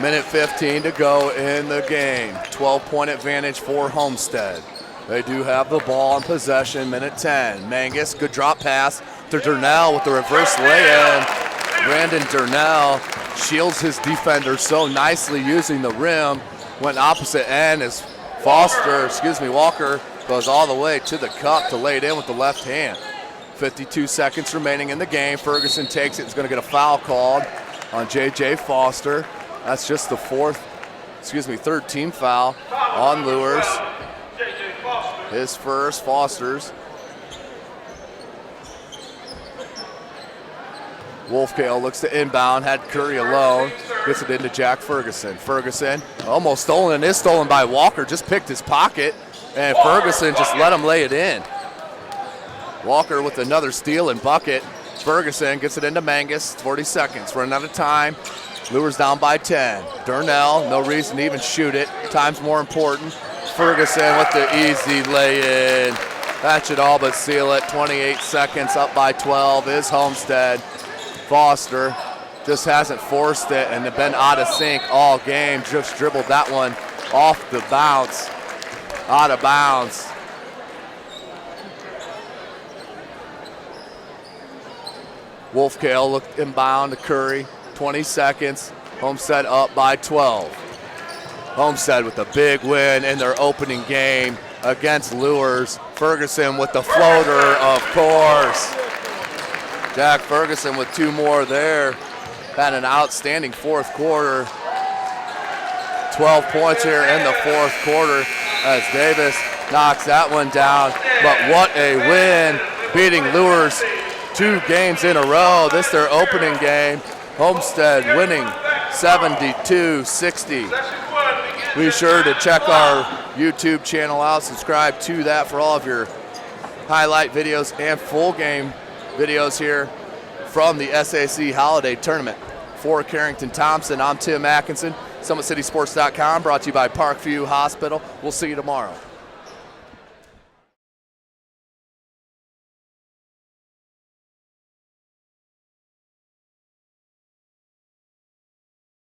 Minute 15 to go in the game. 12-point advantage for Homestead. They do have the ball in possession, minute 10. Mangus, good drop pass to Durnell with the reverse lay-in. Brandon Durnell shields his defender so nicely using the rim. Went opposite end as Walker goes all the way to the cup to lay it in with the left hand. 52 seconds remaining in the game. Ferguson takes it. He's going to get a foul called on J.J. Foster. That's just the third team foul on Luers. His first, Foster's. Wolfcale looks to inbound, had Curry alone, gets it into Jack Ferguson. Ferguson almost stolen, and is stolen by Walker, just picked his pocket, and Ferguson just let him lay it in. Walker with another steal and bucket. Ferguson gets it into Mangus, 40 seconds, running out of time. Luers down by 10. Durnell, no reason to even shoot it. Time's more important. Ferguson with the easy lay-in. That should all but seal it. 28 seconds, up by 12 is Homestead. Foster just hasn't forced it and been out of sync all game. Just dribbled that one off the bounce, out of bounds. Wolfcale looked inbound to Curry. 20 seconds. Homestead up by 12. Homestead with a big win in their opening game against Luers. Ferguson with the floater, of course. Jack Ferguson with two more there. Had an outstanding fourth quarter. 12 points here in the fourth quarter as Davis knocks that one down. But what a win, beating Luers 2 games in a row. This their opening game. Homestead winning 72-60. Be sure to check our YouTube channel out. Subscribe to that for all of your highlight videos and full game videos here from the SAC Holiday Tournament. For Carrington Thompson, I'm Tim Atkinson. SummitCitySports.com, brought to you by Parkview Hospital. We'll see you tomorrow.